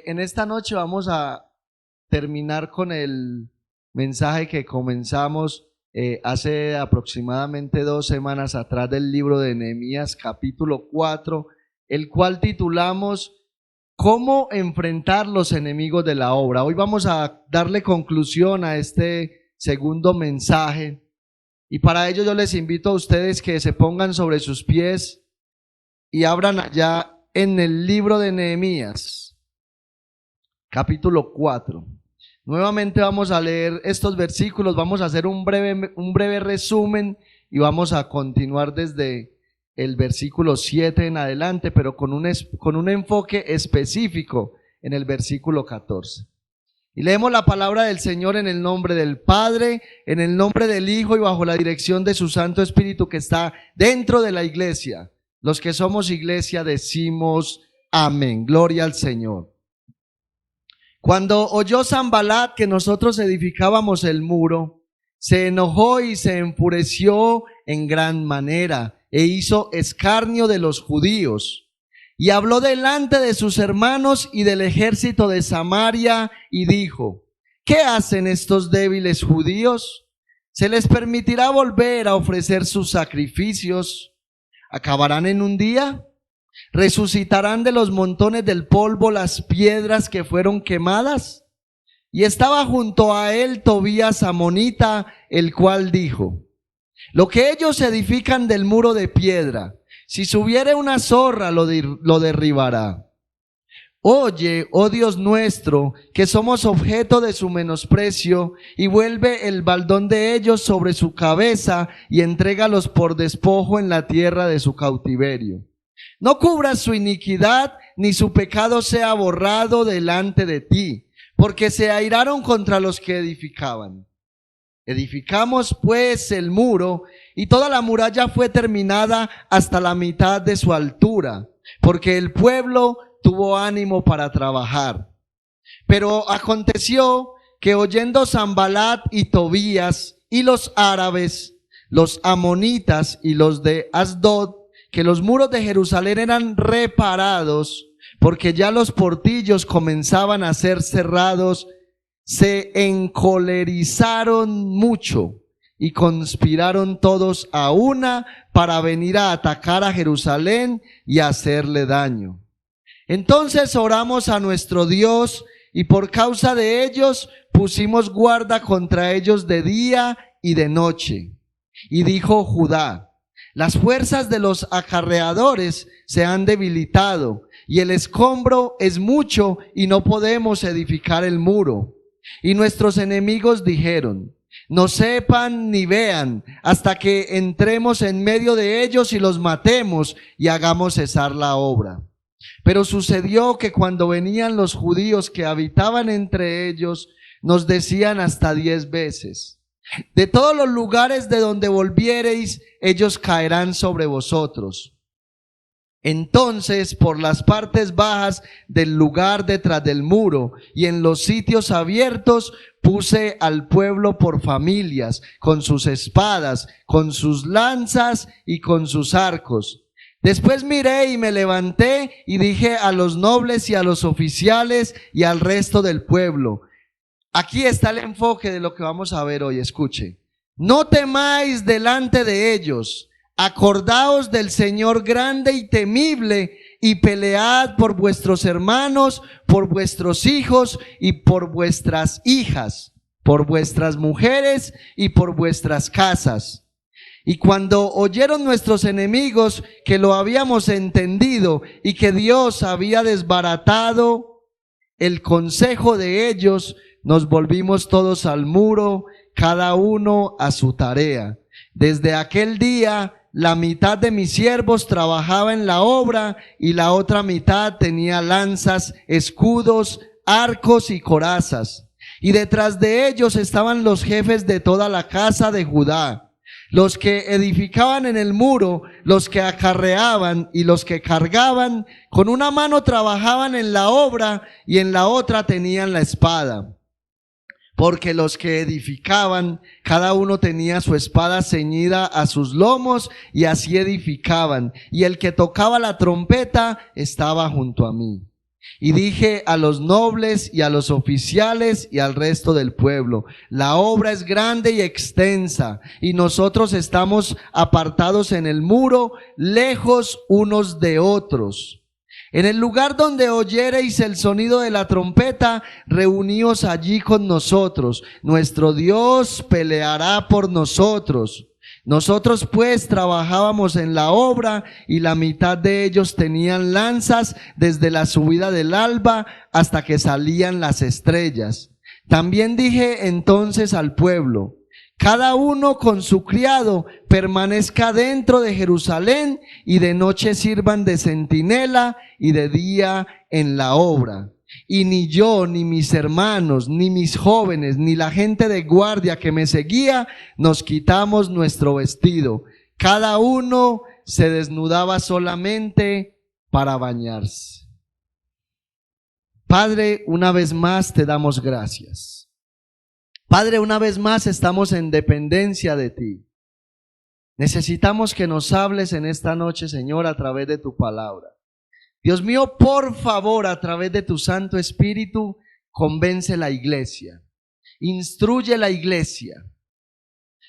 En esta noche vamos a terminar con el mensaje que comenzamos hace aproximadamente 2 semanas atrás del libro de Nehemías, capítulo 4, el cual titulamos ¿Cómo enfrentar los enemigos de la obra? Hoy vamos a darle conclusión a este segundo mensaje y para ello yo les invito a ustedes que se pongan sobre sus pies y abran allá en el libro de Nehemías, capítulo 4. Nuevamente vamos a leer estos versículos, vamos a hacer un breve resumen y vamos a continuar desde el versículo 7 en adelante, pero con un enfoque específico en el versículo 14. Y leemos la palabra del Señor en el nombre del Padre, en el nombre del Hijo y bajo la dirección de su Santo Espíritu que está dentro de la iglesia. Los que somos iglesia decimos amén. Gloria al Señor. Cuando oyó Sanbalat que nosotros edificábamos el muro, se enojó y se enfureció en gran manera e hizo escarnio de los judíos. Y habló delante de sus hermanos y del ejército de Samaria y dijo: ¿qué hacen estos débiles judíos? ¿Se les permitirá volver a ofrecer sus sacrificios? ¿Acabarán en un día? ¿Resucitarán de los montones del polvo las piedras que fueron quemadas? Y estaba junto a él Tobías amonita, el cual dijo: lo que ellos edifican del muro de piedra, si subiere una zorra lo derribará. Oye, oh Dios nuestro, que somos objeto de su menosprecio, y vuelve el baldón de ellos sobre su cabeza y entrégalos por despojo en la tierra de su cautiverio. No cubras su iniquidad, ni su pecado sea borrado delante de ti, porque se airaron contra los que edificaban. Edificamos pues el muro, y toda la muralla fue terminada hasta la mitad de su altura, porque el pueblo tuvo ánimo para trabajar. Pero aconteció que oyendo Sanbalat y Tobías y los árabes, los amonitas y los de Asdod, que los muros de Jerusalén eran reparados, porque ya los portillos comenzaban a ser cerrados, se encolerizaron mucho y conspiraron todos a una para venir a atacar a Jerusalén y hacerle daño. Entonces oramos a nuestro Dios y por causa de ellos pusimos guarda contra ellos de día y de noche. Y dijo Judá: las fuerzas de los acarreadores se han debilitado y el escombro es mucho y no podemos edificar el muro. Y nuestros enemigos dijeron: no sepan ni vean hasta que entremos en medio de ellos y los matemos y hagamos cesar la obra. Pero sucedió que cuando venían los judíos que habitaban entre ellos, nos decían hasta 10 veces: de todos los lugares de donde volviereis, ellos caerán sobre vosotros. Entonces, por las partes bajas del lugar detrás del muro y en los sitios abiertos, puse al pueblo por familias, con sus espadas, con sus lanzas y con sus arcos. Después miré y me levanté y dije a los nobles y a los oficiales y al resto del pueblo: aquí está el enfoque de lo que vamos a ver hoy, escuche. No temáis delante de ellos. Acordaos del Señor grande y temible y pelead por vuestros hermanos, por vuestros hijos y por vuestras hijas, por vuestras mujeres y por vuestras casas. Y cuando oyeron nuestros enemigos que lo habíamos entendido y que Dios había desbaratado el consejo de ellos, nos volvimos todos al muro, cada uno a su tarea. Desde aquel día, la mitad de mis siervos trabajaba en la obra y la otra mitad tenía lanzas, escudos, arcos y corazas. Y detrás de ellos estaban los jefes de toda la casa de Judá, los que edificaban en el muro, los que acarreaban y los que cargaban. Con una mano trabajaban en la obra y en la otra tenían la espada. Porque los que edificaban, cada uno tenía su espada ceñida a sus lomos y así edificaban. Y el que tocaba la trompeta estaba junto a mí. Y dije a los nobles y a los oficiales y al resto del pueblo: la obra es grande y extensa, y nosotros estamos apartados en el muro, lejos unos de otros. En el lugar donde oyereis el sonido de la trompeta, reuníos allí con nosotros. Nuestro Dios peleará por nosotros. Nosotros pues trabajábamos en la obra, y la mitad de ellos tenían lanzas desde la subida del alba hasta que salían las estrellas. También dije entonces al pueblo: cada uno con su criado permanezca dentro de Jerusalén, y de noche sirvan de centinela y de día en la obra. Y ni yo, ni mis hermanos, ni mis jóvenes, ni la gente de guardia que me seguía, nos quitamos nuestro vestido. Cada uno se desnudaba solamente para bañarse. Padre, una vez más te damos gracias. Padre, una vez más estamos en dependencia de ti. Necesitamos que nos hables en esta noche, Señor, a través de tu palabra. Dios mío, por favor, a través de tu Santo Espíritu, convence la iglesia, instruye la iglesia,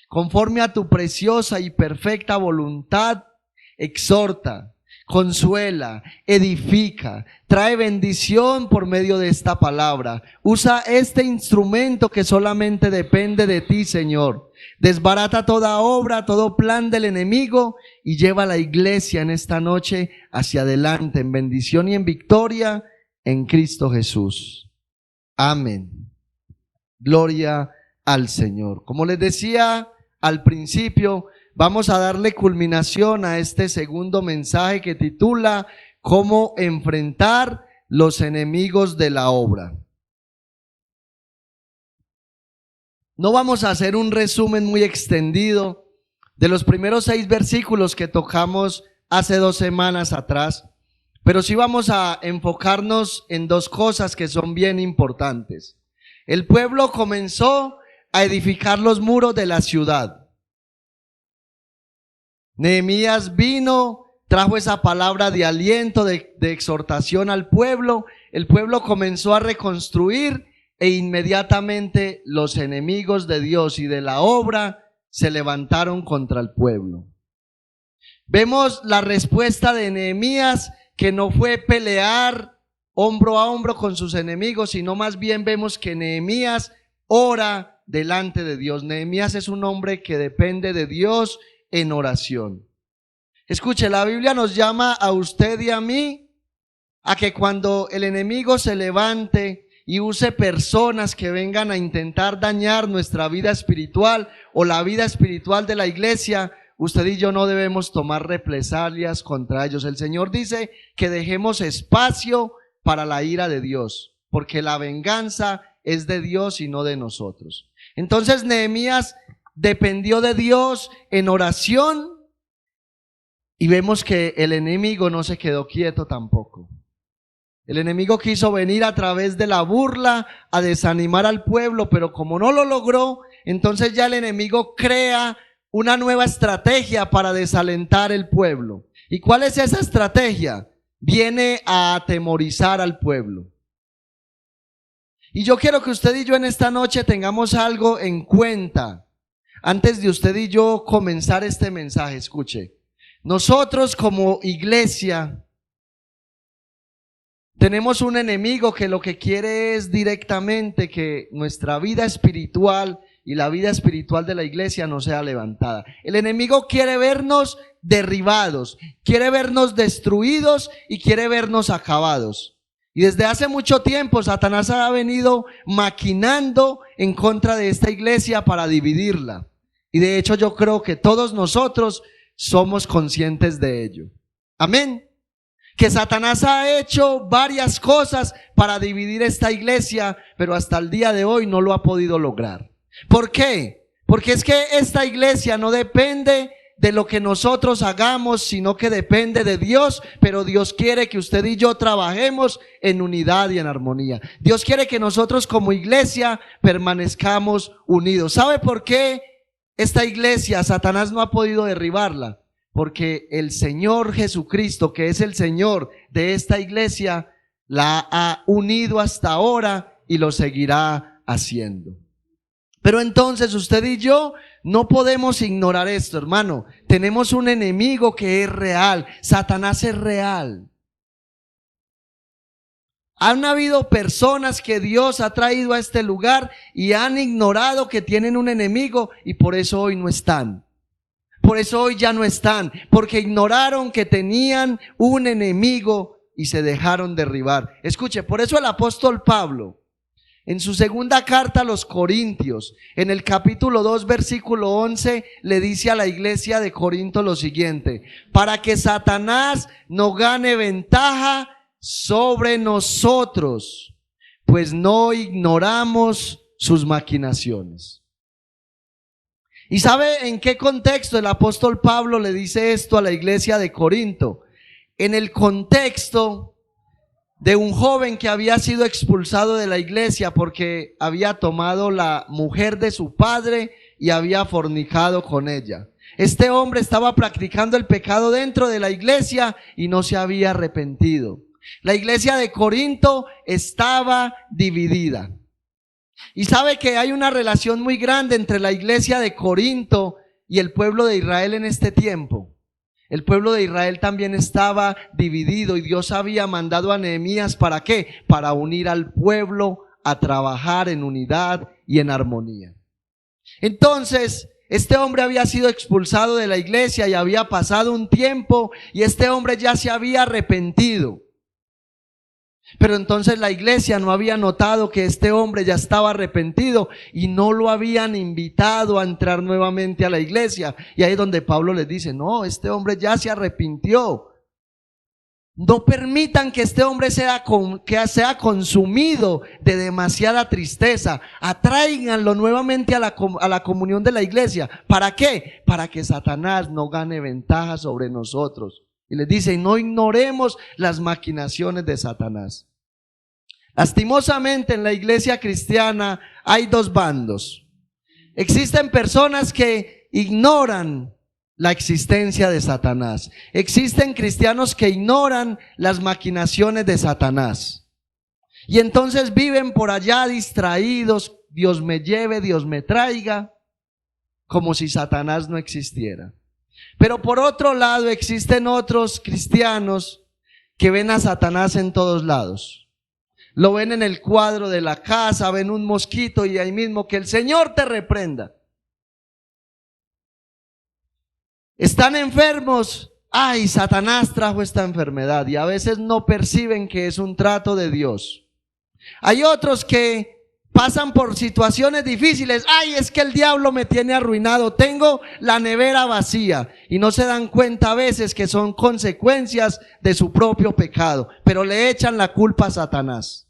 conforme a tu preciosa y perfecta voluntad, exhorta, consuela, edifica, trae bendición por medio de esta palabra. Usa este instrumento que solamente depende de ti, Señor. Desbarata toda obra, todo plan del enemigo, y lleva a la iglesia en esta noche hacia adelante en bendición y en victoria en Cristo Jesús. Amén. Gloria al Señor. Como les decía al principio, vamos a darle culminación a este segundo mensaje que titula ¿Cómo enfrentar los enemigos de la obra? No vamos a hacer un resumen muy extendido de los primeros 6 versículos que tocamos hace 2 semanas atrás, pero sí vamos a enfocarnos en 2 cosas que son bien importantes. El pueblo comenzó a edificar los muros de la ciudad. Nehemías vino, trajo esa palabra de aliento, de exhortación al pueblo. El pueblo comenzó a reconstruir, e inmediatamente los enemigos de Dios y de la obra se levantaron contra el pueblo. Vemos la respuesta de Nehemías, que no fue pelear hombro a hombro con sus enemigos, sino más bien vemos que Nehemías ora delante de Dios. Nehemías es un hombre que depende de Dios en oración. Escuche, la Biblia nos llama a usted y a mí a que cuando el enemigo se levante y use personas que vengan a intentar dañar nuestra vida espiritual o la vida espiritual de la iglesia, usted y yo no debemos tomar represalias contra ellos. El Señor dice que dejemos espacio para la ira de Dios, porque la venganza es de Dios y no de nosotros. Entonces Nehemías dependió de Dios en oración, y vemos que el enemigo no se quedó quieto tampoco. El enemigo quiso venir a través de la burla a desanimar al pueblo, pero como no lo logró, entonces ya el enemigo crea una nueva estrategia para desalentar el pueblo. ¿Y cuál es esa estrategia? Viene a atemorizar al pueblo. Y yo quiero que usted y yo en esta noche tengamos algo en cuenta antes de usted y yo comenzar este mensaje. Escuche, nosotros como iglesia tenemos un enemigo que lo que quiere es directamente que nuestra vida espiritual y la vida espiritual de la iglesia no sea levantada. El enemigo quiere vernos derribados, quiere vernos destruidos y quiere vernos acabados. Y desde hace mucho tiempo Satanás ha venido maquinando en contra de esta iglesia para dividirla. Y de hecho yo creo que todos nosotros somos conscientes de ello. Amén. Que Satanás ha hecho varias cosas para dividir esta iglesia, pero hasta el día de hoy no lo ha podido lograr. ¿Por qué? Porque es que esta iglesia no depende de lo que nosotros hagamos, sino que depende de Dios, pero Dios quiere que usted y yo trabajemos en unidad y en armonía. Dios quiere que nosotros como iglesia permanezcamos unidos. ¿Sabe por qué esta iglesia Satanás no ha podido derribarla? Porque el Señor Jesucristo, que es el Señor de esta iglesia, la ha unido hasta ahora y lo seguirá haciendo. Pero entonces usted y yo no podemos ignorar esto, hermano. Tenemos un enemigo que es real. Satanás es real. Han habido personas que Dios ha traído a este lugar y han ignorado que tienen un enemigo y por eso hoy no están. Por eso hoy ya no están, porque ignoraron que tenían un enemigo y se dejaron derribar. Escuche, por eso el apóstol Pablo, en su segunda carta a los Corintios, en el capítulo 2, versículo 11, le dice a la iglesia de Corinto lo siguiente: para que Satanás no gane ventaja sobre nosotros, pues no ignoramos sus maquinaciones. ¿Y sabe en qué contexto el apóstol Pablo le dice esto a la iglesia de Corinto? En el contexto de un joven que había sido expulsado de la iglesia porque había tomado la mujer de su padre y había fornicado con ella. Este hombre estaba practicando el pecado dentro de la iglesia y no se había arrepentido. La iglesia de Corinto estaba dividida. Y sabe que hay una relación muy grande entre la iglesia de Corinto y el pueblo de Israel en este tiempo. El pueblo de Israel también estaba dividido y Dios había mandado a Nehemías, ¿para qué? Para unir al pueblo a trabajar en unidad y en armonía. Entonces, este hombre había sido expulsado de la iglesia y había pasado un tiempo y este hombre ya se había arrepentido. Pero entonces la iglesia no había notado que este hombre ya estaba arrepentido y no lo habían invitado a entrar nuevamente a la iglesia. Y ahí es donde Pablo les dice: no, este hombre ya se arrepintió. No permitan que este hombre sea consumido de demasiada tristeza. Atráiganlo nuevamente a la comunión de la iglesia. ¿Para qué? Para que Satanás no gane ventaja sobre nosotros. Y les dice: no ignoremos las maquinaciones de Satanás. Lastimosamente en la iglesia cristiana hay dos bandos. Existen personas que ignoran la existencia de Satanás. Existen cristianos que ignoran las maquinaciones de Satanás. Y entonces viven por allá distraídos, Dios me lleve, Dios me traiga, como si Satanás no existiera. Pero por otro lado existen otros cristianos que ven a Satanás en todos lados. Lo ven en el cuadro de la casa, ven un mosquito y ahí mismo: que el Señor te reprenda. Están enfermos, ay, Satanás trajo esta enfermedad, y a veces no perciben que es un trato de Dios. Hay otros que pasan por situaciones difíciles: ay, es que el diablo me tiene arruinado, tengo la nevera vacía, y no se dan cuenta a veces que son consecuencias de su propio pecado, pero le echan la culpa a Satanás.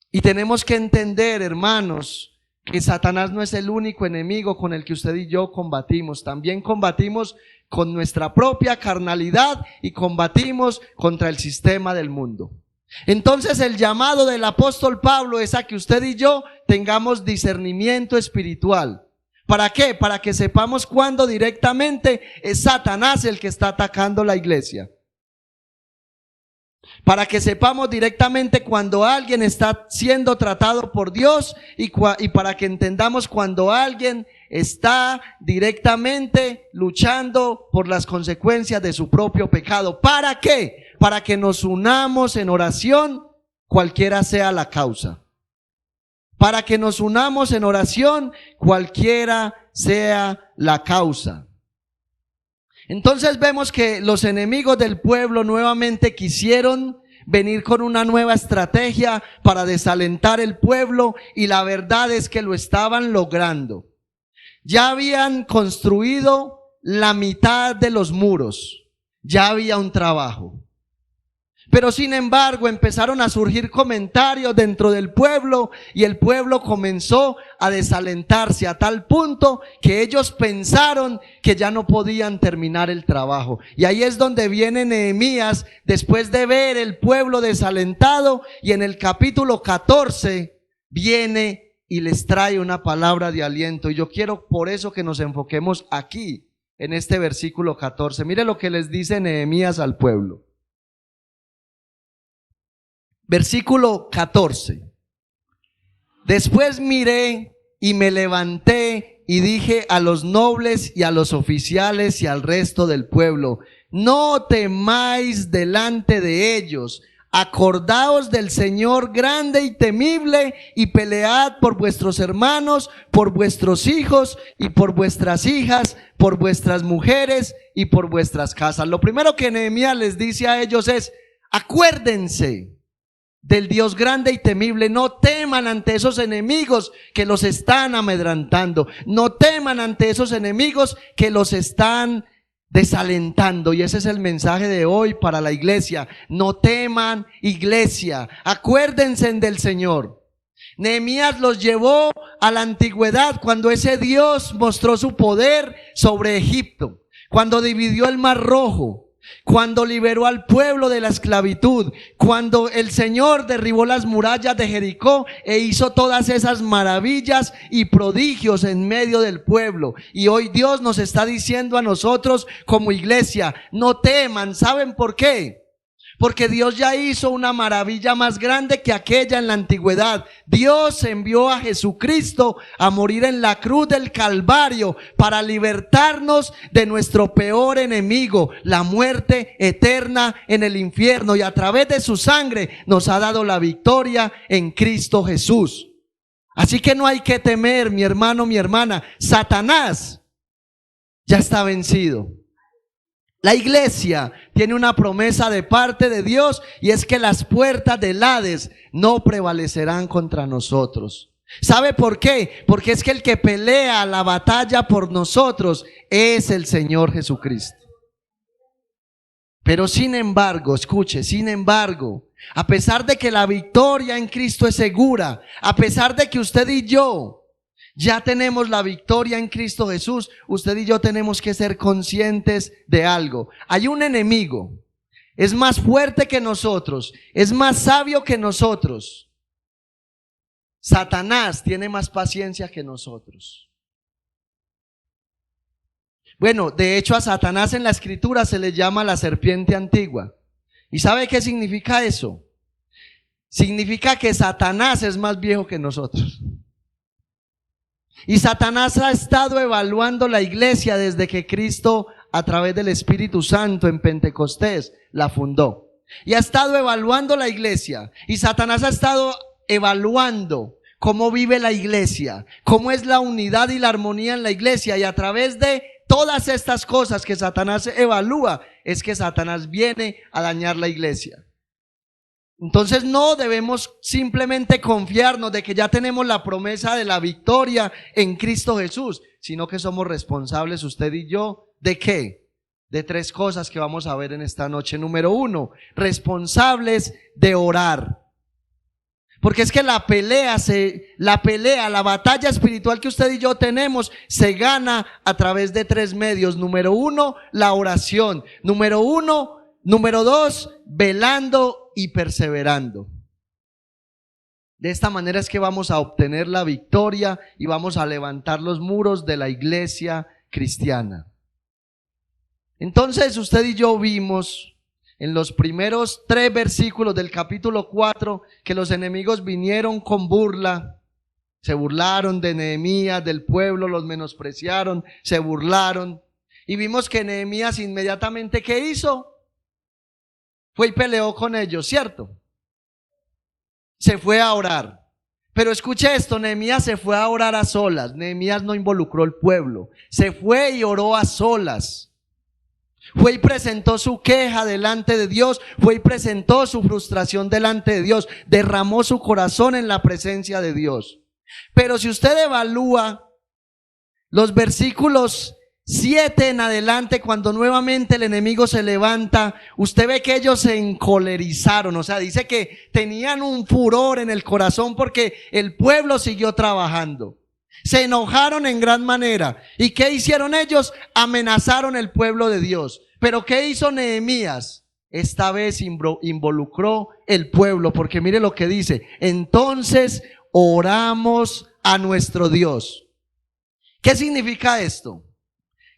Y tenemos que entender, hermanos, que Satanás no es el único enemigo con el que usted y yo combatimos. También combatimos con nuestra propia carnalidad y combatimos contra el sistema del mundo. Entonces el llamado del apóstol Pablo es a que usted y yo tengamos discernimiento espiritual. ¿Para qué? Para que sepamos cuándo directamente es Satanás el que está atacando la iglesia. Para que sepamos directamente cuando alguien está siendo tratado por Dios y para que entendamos cuando alguien está directamente luchando por las consecuencias de su propio pecado. ¿Para qué? Para que nos unamos en oración, cualquiera sea la causa. Para que nos unamos en oración, cualquiera sea la causa. Entonces vemos que los enemigos del pueblo nuevamente quisieron venir con una nueva estrategia para desalentar el pueblo, y la verdad es que lo estaban logrando. Ya habían construido la mitad de los muros, ya había un trabajo. Pero sin embargo empezaron a surgir comentarios dentro del pueblo y el pueblo comenzó a desalentarse a tal punto que ellos pensaron que ya no podían terminar el trabajo. Y ahí es donde viene Nehemías después de ver el pueblo desalentado, y en el capítulo 14 viene y les trae una palabra de aliento. Y yo quiero por eso que nos enfoquemos aquí en este versículo 14. Mire lo que les dice Nehemías al pueblo. Versículo 14. Después miré y me levanté y dije a los nobles y a los oficiales y al resto del pueblo: no temáis delante de ellos. Acordaos del Señor grande y temible, y pelead por vuestros hermanos, por vuestros hijos y por vuestras hijas, por vuestras mujeres y por vuestras casas. Lo primero que Nehemías les dice a ellos es: acuérdense del Dios grande y temible. No teman ante esos enemigos que los están amedrantando. No teman ante esos enemigos que los están desalentando. Y ese es el mensaje de hoy para la iglesia. No teman, iglesia. Acuérdense del Señor. Nehemías los llevó a la antigüedad, cuando ese Dios mostró su poder sobre Egipto, cuando dividió el Mar Rojo, cuando liberó al pueblo de la esclavitud, cuando el Señor derribó las murallas de Jericó e hizo todas esas maravillas y prodigios en medio del pueblo. Y hoy Dios nos está diciendo a nosotros como iglesia: no teman. ¿Saben por qué? Porque Dios ya hizo una maravilla más grande que aquella en la antigüedad. Dios envió a Jesucristo a morir en la cruz del Calvario para libertarnos de nuestro peor enemigo, la muerte eterna en el infierno. Y a través de su sangre nos ha dado la victoria en Cristo Jesús. Así que no hay que temer, mi hermano, mi hermana. Satanás ya está vencido. La iglesia tiene una promesa de parte de Dios, y es que las puertas del Hades no prevalecerán contra nosotros. ¿Sabe por qué? Porque es que el que pelea la batalla por nosotros es el Señor Jesucristo. Pero sin embargo, escuche, sin embargo, a pesar de que la victoria en Cristo es segura, a pesar de que usted y yo ya tenemos la victoria en Cristo Jesús, usted y yo tenemos que ser conscientes de algo. Hay un enemigo, es más fuerte que nosotros, es más sabio que nosotros. Satanás tiene más paciencia que nosotros. Bueno, de hecho a Satanás en la escritura se le llama la serpiente antigua. ¿Y sabe qué significa eso? Significa que Satanás es más viejo que nosotros. Y Satanás ha estado evaluando la iglesia desde que Cristo, a través del Espíritu Santo en Pentecostés, la fundó. Y ha estado evaluando la iglesia. Y Satanás ha estado evaluando cómo vive la iglesia, cómo es la unidad y la armonía en la iglesia. Y a través de todas estas cosas que Satanás evalúa, es que Satanás viene a dañar la iglesia. Entonces no debemos simplemente confiarnos de que ya tenemos la promesa de la victoria en Cristo Jesús, sino que somos responsables, usted y yo, ¿de qué? De tres cosas que vamos a ver en esta noche. Número 1, responsables de orar. Porque es que la batalla espiritual que usted y yo tenemos se gana a través de tres medios. Número 1, la oración. Número 2, velando y perseverando. De esta manera es que vamos a obtener la victoria y vamos a levantar los muros de la iglesia cristiana. Entonces usted y yo vimos en los primeros 3 versículos del capítulo 4 que los enemigos vinieron con burla, se burlaron de Nehemías, del pueblo, los menospreciaron, se burlaron. Y vimos que Nehemías inmediatamente, ¿qué hizo? Fue y peleó con ellos, ¿cierto? Se fue a orar. Pero escuche esto, Nehemías se fue a orar a solas. Nehemías no involucró al pueblo. Se fue y oró a solas. Fue y presentó su queja delante de Dios. Fue y presentó su frustración delante de Dios. Derramó su corazón en la presencia de Dios. Pero si usted evalúa los versículos 7 en adelante, cuando nuevamente el enemigo se levanta, usted ve que ellos se encolerizaron. O sea, dice que tenían un furor en el corazón porque el pueblo siguió trabajando. Se enojaron en gran manera. ¿Y qué hicieron ellos? Amenazaron el pueblo de Dios. Pero ¿qué hizo Nehemías? Esta vez involucró el pueblo, porque mire lo que dice: entonces oramos a nuestro Dios. ¿Qué significa esto?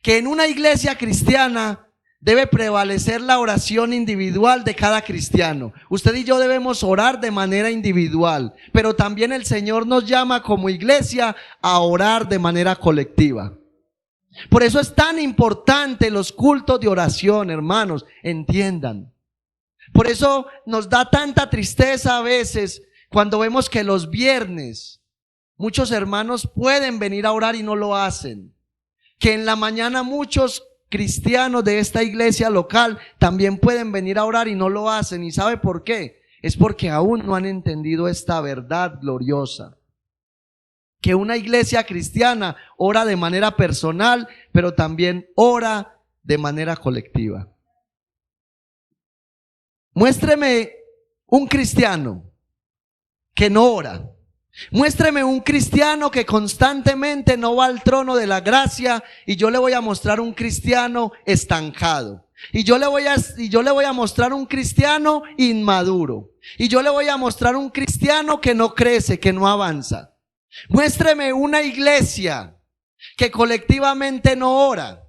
Que en una iglesia cristiana debe prevalecer la oración individual de cada cristiano. Usted y yo debemos orar de manera individual, pero también el Señor nos llama como iglesia a orar de manera colectiva. Por eso es tan importante los cultos de oración, hermanos, entiendan. Por eso nos da tanta tristeza a veces cuando vemos que los viernes muchos hermanos pueden venir a orar y no lo hacen. Que en la mañana muchos cristianos de esta iglesia local también pueden venir a orar y no lo hacen. ¿Y sabe por qué? Es porque aún no han entendido esta verdad gloriosa. Que una iglesia cristiana ora de manera personal, pero también ora de manera colectiva. Muéstreme un cristiano que no ora. Muéstreme un cristiano que constantemente no va al trono de la gracia, y yo le voy a mostrar un cristiano estancado. Y yo le voy a mostrar un cristiano inmaduro. Y yo le voy a mostrar un cristiano que no crece, que no avanza. Muéstreme una iglesia que colectivamente no ora,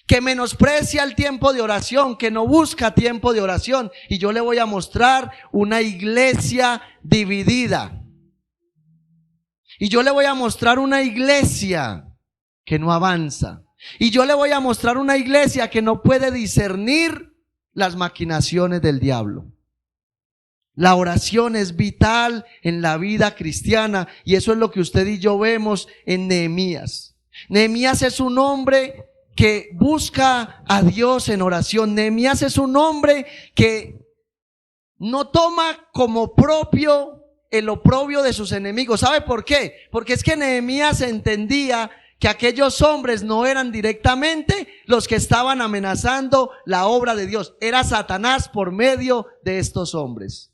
que menosprecia el tiempo de oración, que no busca tiempo de oración, y yo le voy a mostrar una iglesia dividida. Y yo le voy a mostrar una iglesia que no avanza. Y yo le voy a mostrar una iglesia que no puede discernir las maquinaciones del diablo. La oración es vital en la vida cristiana, y eso es lo que usted y yo vemos en Nehemías. Nehemías es un hombre que busca a Dios en oración. Nehemías es un hombre que no toma como propio el oprobio de sus enemigos. ¿Sabe por qué? Porque es que Nehemías entendía que aquellos hombres no eran directamente los que estaban amenazando la obra de Dios. Era Satanás por medio de estos hombres.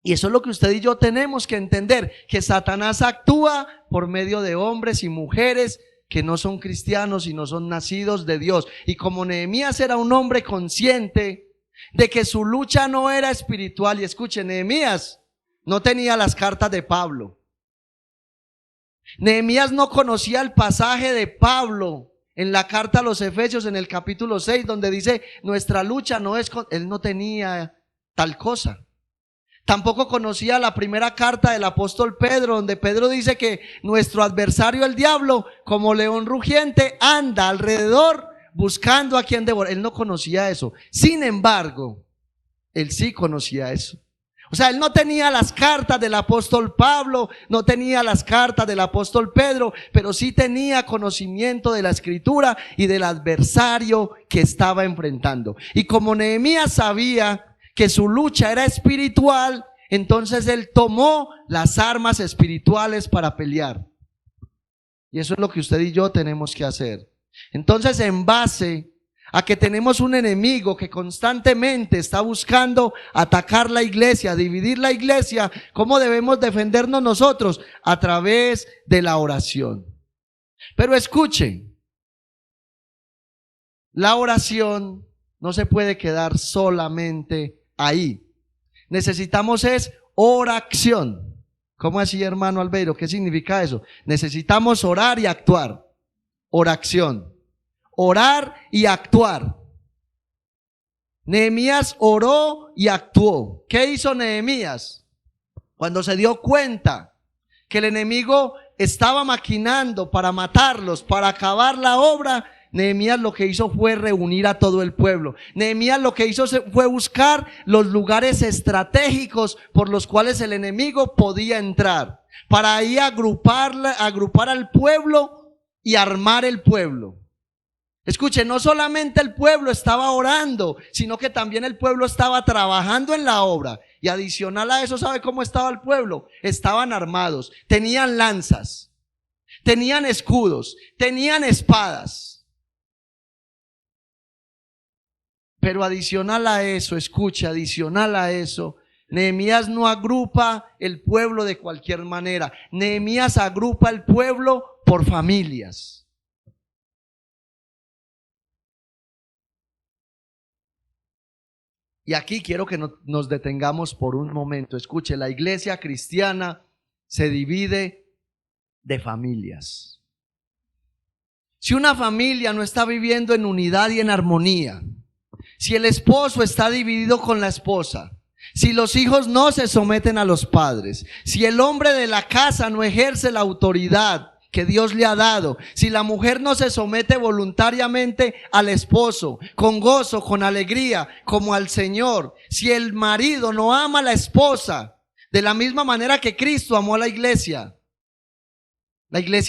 Y eso es lo que usted y yo tenemos que entender, que Satanás actúa por medio de hombres y mujeres que no son cristianos y no son nacidos de Dios. Y como Nehemías era un hombre consciente de que su lucha no era espiritual, y escuche, Nehemías no tenía las cartas de Pablo. Nehemías no conocía el pasaje de Pablo en la carta a los Efesios en el capítulo 6, donde dice, nuestra lucha no es con... Él no tenía tal cosa. Tampoco conocía la primera carta del apóstol Pedro, donde Pedro dice que nuestro adversario el diablo, como león rugiente, anda alrededor buscando a quien devorar. Él no conocía eso. Sin embargo, él sí conocía eso. O sea, él no tenía las cartas del apóstol Pablo, no tenía las cartas del apóstol Pedro, pero sí tenía conocimiento de la escritura y del adversario que estaba enfrentando. Y como Nehemías sabía que su lucha era espiritual, entonces él tomó las armas espirituales para pelear. Y eso es lo que usted y yo tenemos que hacer. Entonces, en base a que tenemos un enemigo que constantemente está buscando atacar la iglesia, dividir la iglesia, ¿cómo debemos defendernos nosotros? A través de la oración. Pero escuchen, la oración no se puede quedar solamente ahí. Necesitamos es oración. ¿Cómo así, hermano Albeiro? ¿Qué significa eso? Necesitamos orar y actuar. Oración. Orar y actuar. Nehemías oró y actuó. ¿Qué hizo Nehemías? Cuando se dio cuenta que el enemigo estaba maquinando para matarlos, para acabar la obra, Nehemías lo que hizo fue reunir a todo el pueblo. Nehemías lo que hizo fue buscar los lugares estratégicos por los cuales el enemigo podía entrar, para ahí agrupar al pueblo y armar el pueblo. Escuche, no solamente el pueblo estaba orando, sino que también el pueblo estaba trabajando en la obra. Y adicional a eso, ¿sabe cómo estaba el pueblo? Estaban armados, tenían lanzas, tenían escudos, tenían espadas. Pero adicional a eso, escuche, adicional a eso, Nehemías no agrupa el pueblo de cualquier manera. Nehemías agrupa el pueblo por familias. Y aquí quiero que nos detengamos por un momento. Escuche, la iglesia cristiana se divide de familias. Si una familia no está viviendo en unidad y en armonía, si el esposo está dividido con la esposa, si los hijos no se someten a los padres, si el hombre de la casa no ejerce la autoridad que Dios le ha dado, si la mujer no se somete voluntariamente al esposo, con gozo, con alegría, como al Señor, si el marido no ama a la esposa de la misma manera que Cristo amó a la iglesia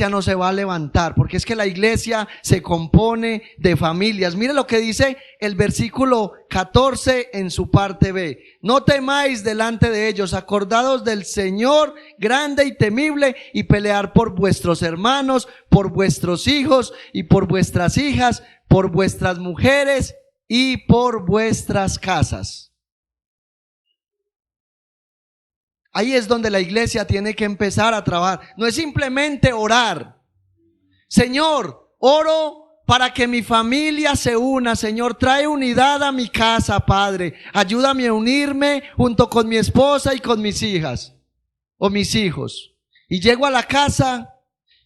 no se va a levantar, porque es que la iglesia se compone de familias. Mire lo que dice el versículo 14 en su parte B. No temáis delante de ellos, acordados del Señor grande y temible, y pelear por vuestros hermanos, por vuestros hijos y por vuestras hijas, por vuestras mujeres y por vuestras casas. Ahí es donde la iglesia tiene que empezar a trabajar. No es simplemente orar. Señor, oro para que mi familia se una. Señor, trae unidad a mi casa, Padre. Ayúdame a unirme junto con mi esposa y con mis hijas o mis hijos. Y llego a la casa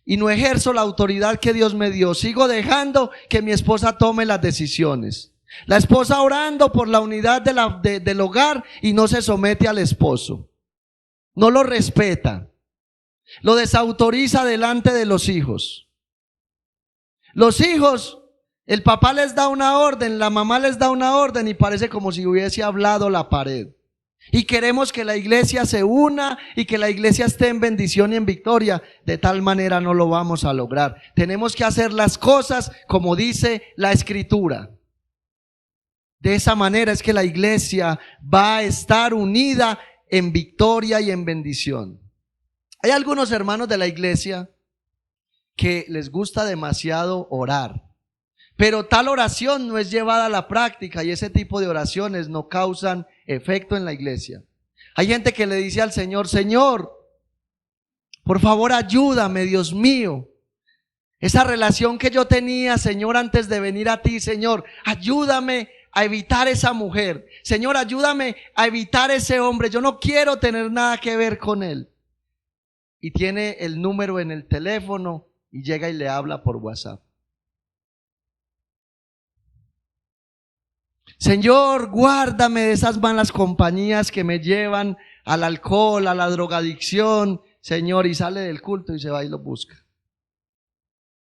y no ejerzo la autoridad que Dios me dio. Sigo dejando que mi esposa tome las decisiones. La esposa orando por la unidad del hogar y no se somete al esposo. No lo respeta, lo desautoriza delante de los hijos. Los hijos, el papá les da una orden, la mamá les da una orden y parece como si hubiese hablado la pared. Y queremos que la iglesia se una y que la iglesia esté en bendición y en victoria. De tal manera no lo vamos a lograr. Tenemos que hacer las cosas como dice la Escritura. De esa manera es que la iglesia va a estar unida en victoria y en bendición. Hay algunos hermanos de la iglesia que les gusta demasiado orar, pero tal oración no es llevada a la práctica y ese tipo de oraciones no causan efecto en la iglesia. Hay gente que le dice al Señor: Señor, por favor ayúdame, Dios mío. Esa relación que yo tenía, Señor, antes de venir a ti, Señor, ayúdame a evitar esa mujer. Señor, ayúdame a evitar ese hombre. Yo no quiero tener nada que ver con él. Y tiene el número en el teléfono y llega y le habla por WhatsApp. Señor, guárdame de esas malas compañías que me llevan al alcohol, a la drogadicción. Señor, y sale del culto y se va y lo busca.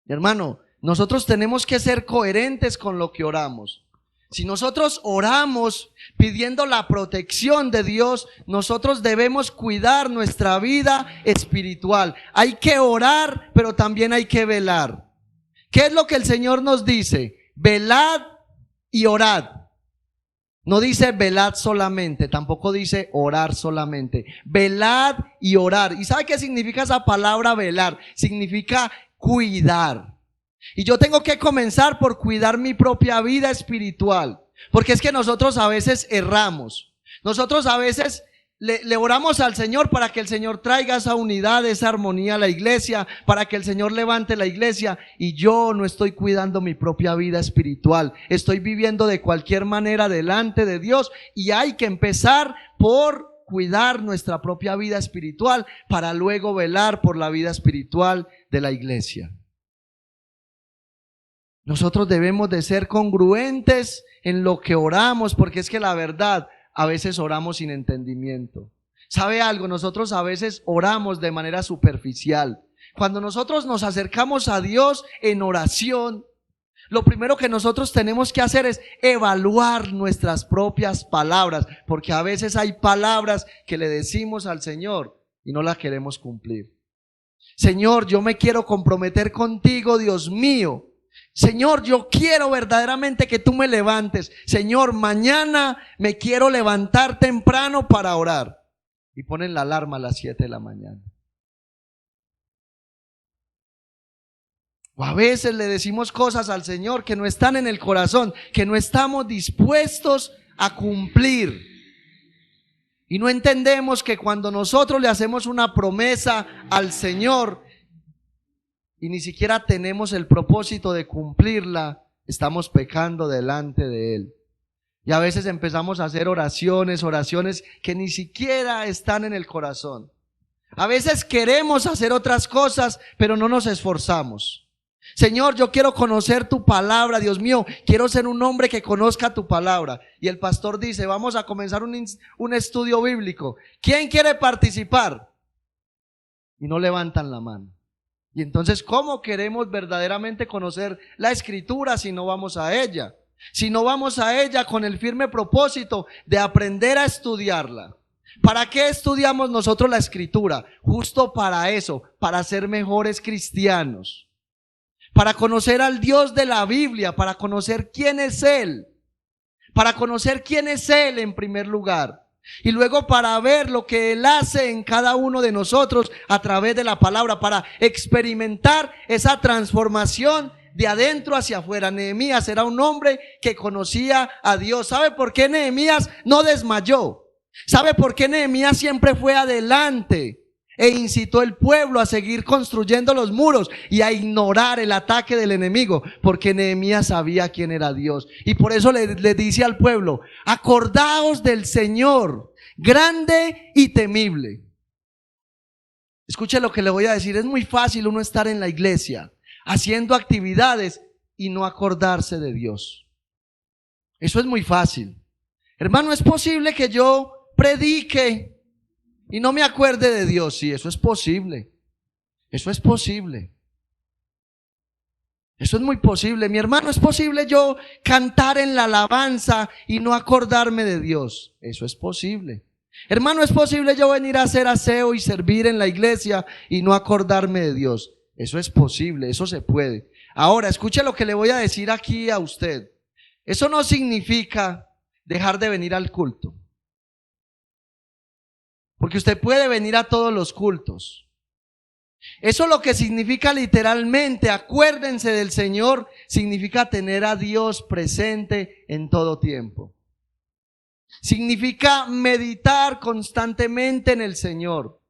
Hermano, nosotros tenemos que ser coherentes con lo que oramos. Si nosotros oramos pidiendo la protección de Dios, nosotros debemos cuidar nuestra vida espiritual. Hay que orar, pero también hay que velar. ¿Qué es lo que el Señor nos dice? Velad y orad. No dice velad solamente, tampoco dice orar solamente. Velad y orar. ¿Y sabe qué significa esa palabra velar? Significa cuidar. Y yo tengo que comenzar por cuidar mi propia vida espiritual, porque es que nosotros a veces erramos. Nosotros a veces le oramos al Señor para que el Señor traiga esa unidad, esa armonía a la iglesia, para que el Señor levante la iglesia, y yo no estoy cuidando mi propia vida espiritual. Estoy viviendo de cualquier manera delante de Dios, y hay que empezar por cuidar nuestra propia vida espiritual para luego velar por la vida espiritual de la iglesia. Nosotros debemos de ser congruentes en lo que oramos, porque es que la verdad, a veces oramos sin entendimiento. ¿Sabe algo? Nosotros a veces oramos de manera superficial. Cuando nosotros nos acercamos a Dios en oración, lo primero que nosotros tenemos que hacer es evaluar nuestras propias palabras, porque a veces hay palabras que le decimos al Señor y no las queremos cumplir. Señor, yo me quiero comprometer contigo, Dios mío. Señor, yo quiero verdaderamente que tú me levantes. Señor, mañana me quiero levantar temprano para orar. Y ponen la alarma a las 7 de la mañana. O a veces le decimos cosas al Señor que no están en el corazón, que no estamos dispuestos a cumplir. Y no entendemos que cuando nosotros le hacemos una promesa al Señor y ni siquiera tenemos el propósito de cumplirla, estamos pecando delante de Él. Y a veces empezamos a hacer oraciones que ni siquiera están en el corazón. A veces queremos hacer otras cosas, pero no nos esforzamos. Señor, yo quiero conocer tu palabra, Dios mío, quiero ser un hombre que conozca tu palabra. Y el pastor dice, vamos a comenzar un estudio bíblico. ¿Quién quiere participar? Y no levantan la mano. Y entonces, ¿cómo queremos verdaderamente conocer la Escritura si no vamos a ella? Si no vamos a ella con el firme propósito de aprender a estudiarla. ¿Para qué estudiamos nosotros la Escritura? Justo para eso, para ser mejores cristianos. Para conocer al Dios de la Biblia, para conocer quién es Él. Para conocer quién es Él en primer lugar. Y luego para ver lo que Él hace en cada uno de nosotros a través de la palabra, para experimentar esa transformación de adentro hacia afuera. Nehemías era un hombre que conocía a Dios. ¿Sabe por qué Nehemías no desmayó? ¿Sabe por qué Nehemías siempre fue adelante e incitó al pueblo a seguir construyendo los muros y a ignorar el ataque del enemigo? Porque Nehemías sabía quién era Dios. Y por eso le dice al pueblo, acordaos del Señor, grande y temible. Escuche lo que le voy a decir. Es muy fácil uno estar en la iglesia haciendo actividades y no acordarse de Dios. Eso es muy fácil. Hermano, ¿es posible que yo predique y no me acuerde de Dios? Sí, eso es posible. Eso es posible. Eso es muy posible. Mi hermano, ¿es posible yo cantar en la alabanza y no acordarme de Dios? Eso es posible. Hermano, ¿es posible yo venir a hacer aseo y servir en la iglesia y no acordarme de Dios? Eso es posible, eso se puede. Ahora, escuche lo que le voy a decir aquí a usted. Eso no significa dejar de venir al culto. Porque usted puede venir a todos los cultos. Eso lo que significa literalmente, acuérdense del Señor, significa tener a Dios presente en todo tiempo. Significa meditar constantemente en el Señor.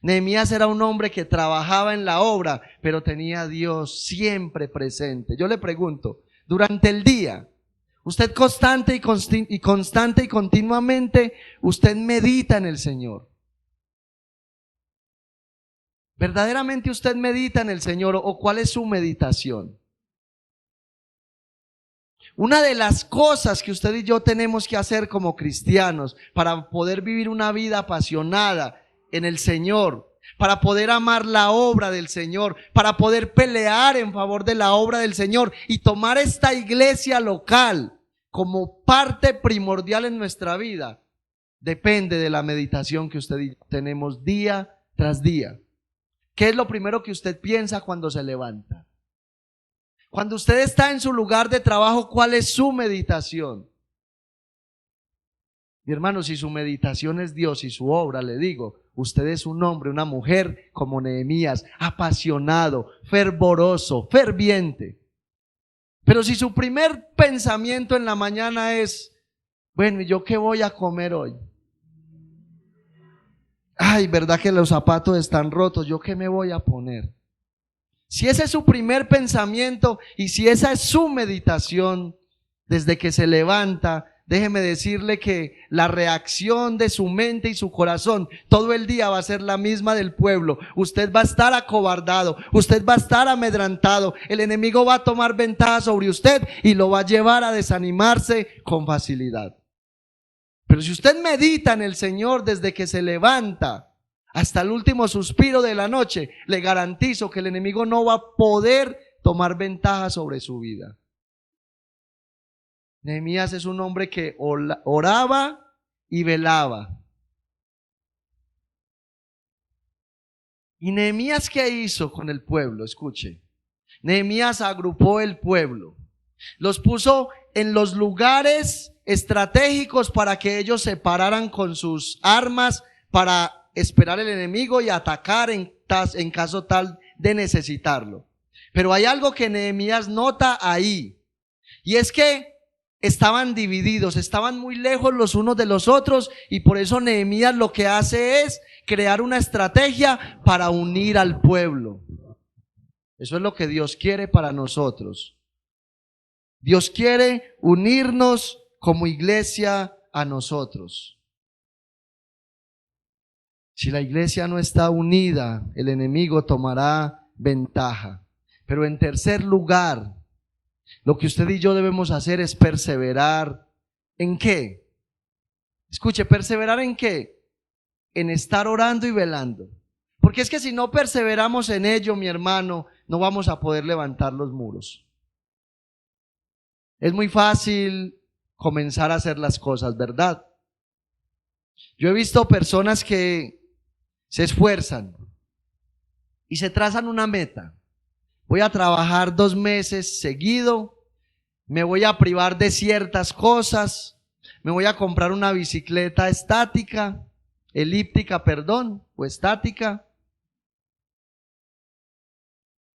Nehemías era un hombre que trabajaba en la obra, pero tenía a Dios siempre presente. Yo le pregunto, durante el día, usted constante y continuamente, usted medita en el Señor. ¿Verdaderamente usted medita en el Señor o cuál es su meditación? Una de las cosas que usted y yo tenemos que hacer como cristianos para poder vivir una vida apasionada en el Señor, para poder amar la obra del Señor, para poder pelear en favor de la obra del Señor y tomar esta iglesia local como parte primordial en nuestra vida, depende de la meditación que usted y yo tenemos día tras día. ¿Qué es lo primero que usted piensa cuando se levanta? Cuando usted está en su lugar de trabajo, ¿cuál es su meditación? Mi hermano, si su meditación es Dios y su obra, le digo, usted es un hombre, una mujer como Nehemías, apasionado, fervoroso, ferviente. Pero si su primer pensamiento en la mañana es, bueno, ¿y yo qué voy a comer hoy? Ay, ¿verdad que los zapatos están rotos? ¿Yo qué me voy a poner? Si ese es su primer pensamiento y si esa es su meditación desde que se levanta, déjeme decirle que la reacción de su mente y su corazón todo el día va a ser la misma del pueblo. Usted va a estar acobardado, usted va a estar amedrantado, el enemigo va a tomar ventaja sobre usted y lo va a llevar a desanimarse con facilidad. Pero si usted medita en el Señor desde que se levanta hasta el último suspiro de la noche, le garantizo que el enemigo no va a poder tomar ventaja sobre su vida. Nehemías es un hombre que oraba y velaba. ¿Y Nehemías qué hizo con el pueblo? Escuche. Nehemías agrupó el pueblo. Los puso en los lugares estratégicos para que ellos se pararan con sus armas para esperar el enemigo y atacar en caso tal de necesitarlo. Pero hay algo que Nehemías nota ahí, y es que estaban divididos, estaban muy lejos los unos de los otros, y por eso Nehemías lo que hace es crear una estrategia para unir al pueblo. Eso es lo que Dios quiere para nosotros. Dios quiere unirnos como iglesia a nosotros. Si la iglesia no está unida, el enemigo tomará ventaja. Pero en tercer lugar, lo que usted y yo debemos hacer es perseverar. ¿En qué? Escuche, ¿perseverar en qué? En estar orando y velando. Porque es que si no perseveramos en ello, mi hermano, no vamos a poder levantar los muros. Es muy fácil comenzar a hacer las cosas, ¿verdad? Yo he visto personas que se esfuerzan y se trazan una meta. Voy a trabajar 2 meses seguido, me voy a privar de ciertas cosas, me voy a comprar una bicicleta elíptica, o estática,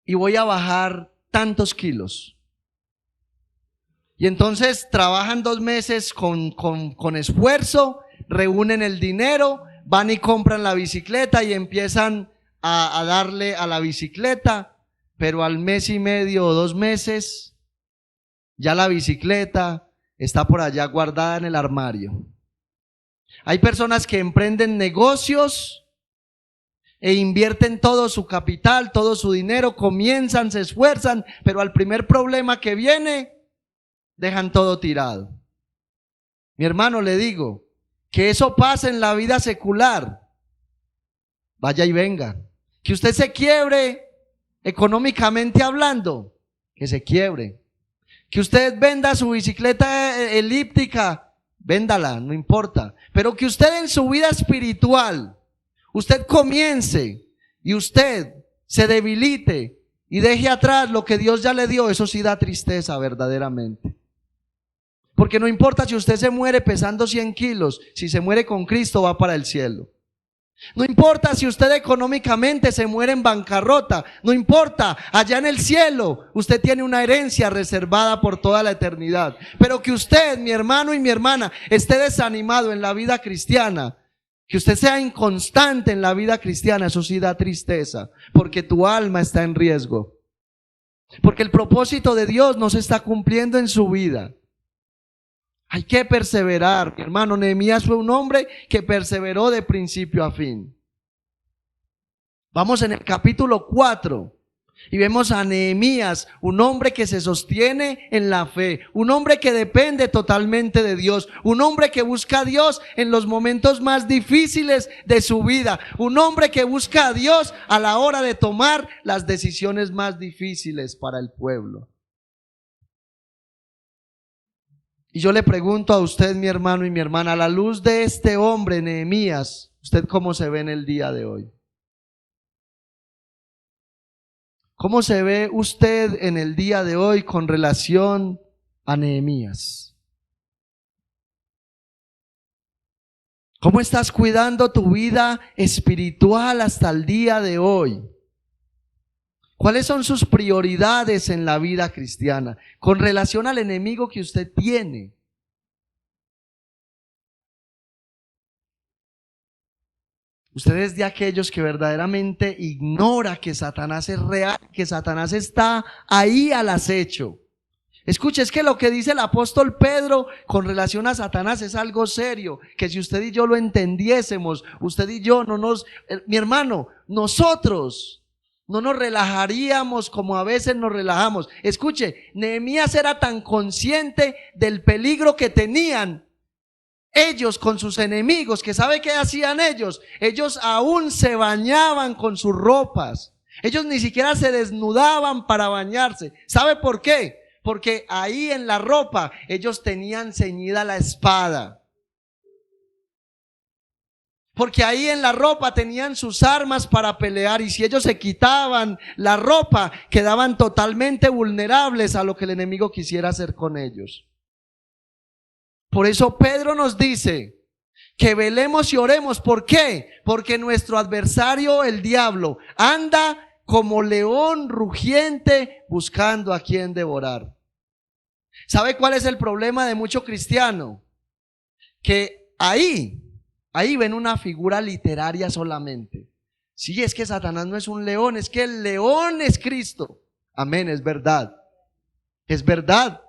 y voy a bajar tantos kilos. Y entonces trabajan 2 meses con esfuerzo, reúnen el dinero, van y compran la bicicleta y empiezan a darle a la bicicleta, pero al mes y medio o 2 meses, ya la bicicleta está por allá guardada en el armario. Hay personas que emprenden negocios e invierten todo su capital, todo su dinero, comienzan, se esfuerzan, pero al primer problema que viene, dejan todo tirado. Mi hermano, le digo que eso pasa en la vida secular. Vaya y venga. Que usted se quiebre económicamente hablando, que se quiebre. Que usted venda su bicicleta elíptica, véndala, no importa. Pero que usted en su vida espiritual, usted comience y usted se debilite y deje atrás lo que Dios ya le dio, eso sí da tristeza verdaderamente. Porque no importa si usted se muere pesando 100 kilos, si se muere con Cristo va para el cielo. No importa si usted económicamente se muere en bancarrota, no importa, allá en el cielo usted tiene una herencia reservada por toda la eternidad. Pero que usted, mi hermano y mi hermana, esté desanimado en la vida cristiana, que usted sea inconstante en la vida cristiana, eso sí da tristeza, porque tu alma está en riesgo. Porque el propósito de Dios no se está cumpliendo en su vida. Hay que perseverar, mi hermano. Nehemías fue un hombre que perseveró de principio a fin. Vamos en el capítulo 4 y vemos a Nehemías, un hombre que se sostiene en la fe, un hombre que depende totalmente de Dios, un hombre que busca a Dios en los momentos más difíciles de su vida, un hombre que busca a Dios a la hora de tomar las decisiones más difíciles para el pueblo. Y yo le pregunto a usted, mi hermano y mi hermana, a la luz de este hombre, Nehemías, ¿usted cómo se ve en el día de hoy? ¿Cómo se ve usted en el día de hoy con relación a Nehemías? ¿Cómo estás cuidando tu vida espiritual hasta el día de hoy? ¿Cuáles son sus prioridades en la vida cristiana con relación al enemigo que usted tiene? Usted es de aquellos que verdaderamente ignora que Satanás es real, que Satanás está ahí al acecho. Escuche, es que lo que dice el apóstol Pedro con relación a Satanás es algo serio, que si usted y yo lo entendiésemos, usted y yo mi hermano, nosotros no nos relajaríamos como a veces nos relajamos. Escuche, Nehemías era tan consciente del peligro que tenían ellos con sus enemigos, que ¿sabe qué hacían ellos? Ellos aún se bañaban con sus ropas. Ellos ni siquiera se desnudaban para bañarse. ¿Sabe por qué? Porque ahí en la ropa ellos tenían ceñida la espada. Porque ahí en la ropa tenían sus armas para pelear, y si ellos se quitaban la ropa, quedaban totalmente vulnerables a lo que el enemigo quisiera hacer con ellos. Por eso Pedro nos dice que velemos y oremos. ¿Por qué? Porque nuestro adversario, el diablo, anda como león rugiente buscando a quien devorar. ¿Sabe cuál es el problema de mucho cristiano? Que ahí ven una figura literaria solamente. Sí, es que Satanás no es un león, es que el león es Cristo. Amén, es verdad. Es verdad.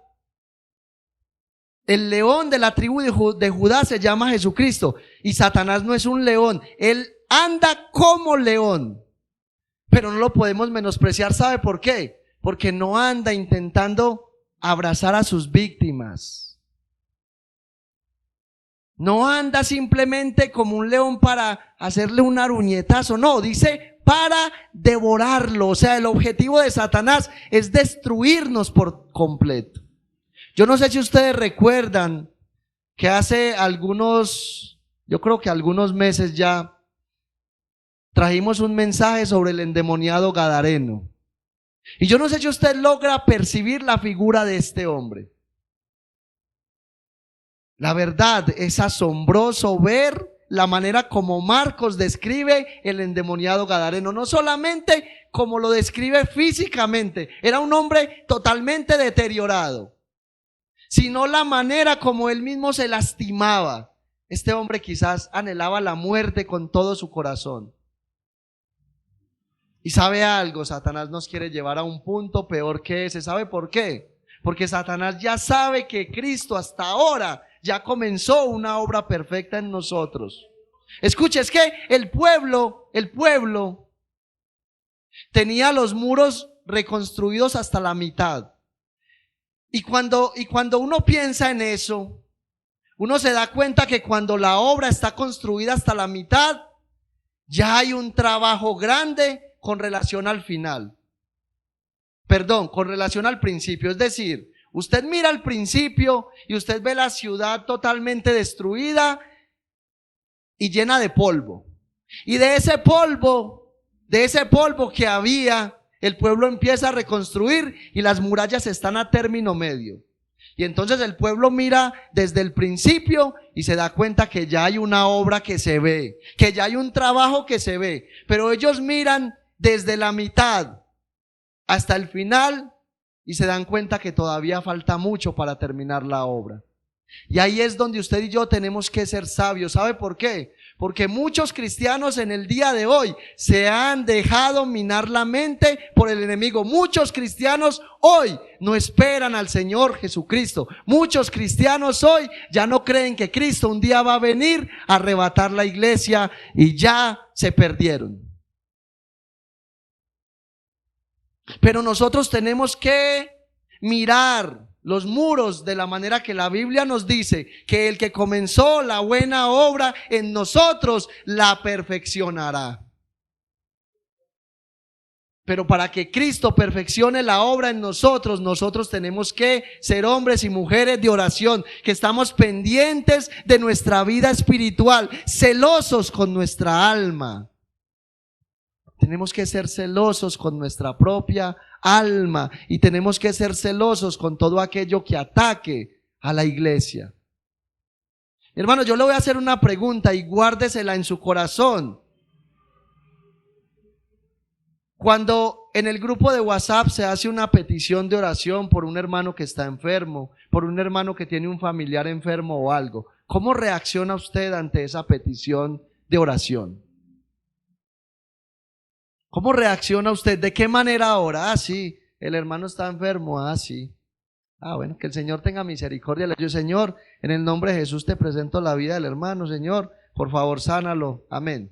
El león de la tribu de Judá se llama Jesucristo, y Satanás no es un león. Él anda como león, pero no lo podemos menospreciar. ¿Sabe por qué? porque no anda intentando abrazar a sus víctimas. No anda simplemente como un león para hacerle un aruñetazo, no, dice para devorarlo. O sea, el objetivo de Satanás es destruirnos por completo. Yo no sé si ustedes recuerdan que hace yo creo que algunos meses ya, trajimos un mensaje sobre el endemoniado gadareno. Y yo no sé si usted logra percibir la figura de este hombre. La verdad, es asombroso ver la manera como Marcos describe el endemoniado gadareno. No solamente como lo describe físicamente, era un hombre totalmente deteriorado, sino la manera como él mismo se lastimaba. Este hombre quizás anhelaba la muerte con todo su corazón. Y sabe algo, Satanás nos quiere llevar a un punto peor que ese. ¿Sabe por qué? Porque Satanás ya sabe que Cristo hasta ahora ya comenzó una obra perfecta en nosotros. Escuche, es que el pueblo tenía los muros reconstruidos hasta la mitad. Y cuando uno piensa en eso, uno se da cuenta que cuando la obra está construida hasta la mitad, ya hay un trabajo grande con relación al final. Perdón, con relación al principio. Es decir, usted mira al principio y usted ve la ciudad totalmente destruida y llena de polvo. Y de ese polvo que había, el pueblo empieza a reconstruir y las murallas están a término medio. Y entonces el pueblo mira desde el principio y se da cuenta que ya hay una obra que se ve, que ya hay un trabajo que se ve. Pero ellos miran desde la mitad hasta el final y se dan cuenta que todavía falta mucho para terminar la obra. Y ahí es donde usted y yo tenemos que ser sabios. ¿Sabe por qué? Porque muchos cristianos en el día de hoy se han dejado minar la mente por el enemigo. Muchos cristianos hoy no esperan al Señor Jesucristo. Muchos cristianos hoy ya no creen que Cristo un día va a venir a arrebatar la iglesia y ya se perdieron. Pero nosotros tenemos que mirar los muros de la manera que la Biblia nos dice que el que comenzó la buena obra en nosotros la perfeccionará. Pero para que Cristo perfeccione la obra en nosotros, nosotros tenemos que ser hombres y mujeres de oración, que estamos pendientes de nuestra vida espiritual, celosos con nuestra alma. Tenemos que ser celosos con nuestra propia alma y tenemos que ser celosos con todo aquello que ataque a la iglesia. Hermano, yo le voy a hacer una pregunta y guárdesela en su corazón. Cuando en el grupo de WhatsApp se hace una petición de oración por un hermano que está enfermo, por un hermano que tiene un familiar enfermo o algo, ¿cómo reacciona usted ante esa petición de oración? ¿Cómo reacciona usted? ¿De qué manera ora? Ah, sí, el hermano está enfermo. Ah, sí. Ah, bueno, que el Señor tenga misericordia. Yo, Señor, en el nombre de Jesús te presento la vida del hermano, Señor, por favor, sánalo. Amén.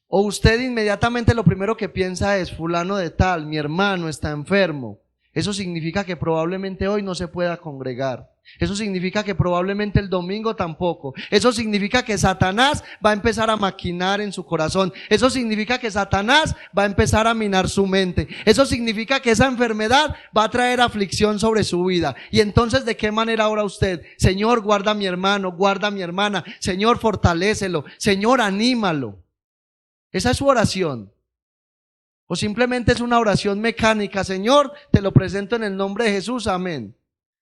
O usted inmediatamente lo primero que piensa es, fulano de tal, mi hermano está enfermo. Eso significa que probablemente hoy no se pueda congregar. Eso significa que probablemente el domingo tampoco. Eso significa que Satanás va a empezar a maquinar en su corazón. Eso significa que Satanás va a empezar a minar su mente. Eso significa que esa enfermedad va a traer aflicción sobre su vida. Y entonces, ¿de qué manera ora usted? Señor, guarda a mi hermano, guarda a mi hermana. Señor, fortalécelo. Señor, anímalo. Esa es su oración. O simplemente es una oración mecánica. Señor, te lo presento en el nombre de Jesús, amén.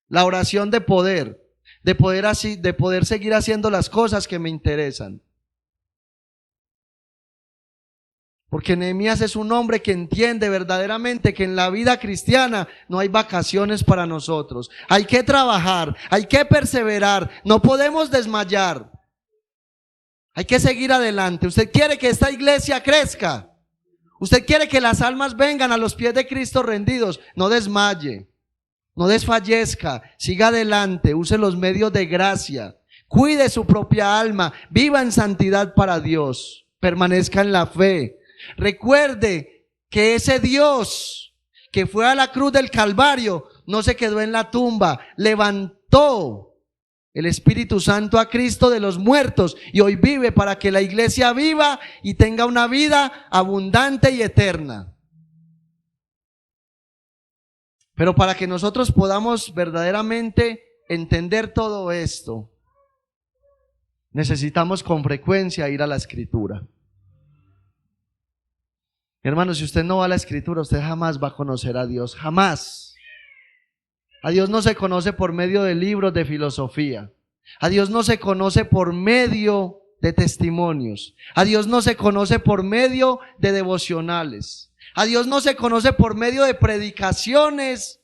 La oración de poder seguir haciendo las cosas que me interesan. Porque Nehemías es un hombre que entiende verdaderamente que en la vida cristiana no hay vacaciones para nosotros. Hay que trabajar, hay que perseverar, no podemos desmayar. Hay que seguir adelante. ¿Usted quiere que esta iglesia crezca? ¿Usted quiere que las almas vengan a los pies de Cristo rendidos? No desmaye, no desfallezca, siga adelante, use los medios de gracia, cuide su propia alma, viva en santidad para Dios, permanezca en la fe. Recuerde que ese Dios que fue a la cruz del Calvario, no se quedó en la tumba, levantó el Espíritu Santo a Cristo de los muertos y hoy vive para que la iglesia viva y tenga una vida abundante y eterna. Pero para que nosotros podamos verdaderamente entender todo esto, necesitamos con frecuencia ir a la Escritura. Hermano, si usted no va a la Escritura, usted jamás va a conocer a Dios, jamás. A Dios no se conoce por medio de libros de filosofía. A Dios no se conoce por medio de testimonios. A Dios no se conoce por medio de devocionales. A Dios no se conoce por medio de predicaciones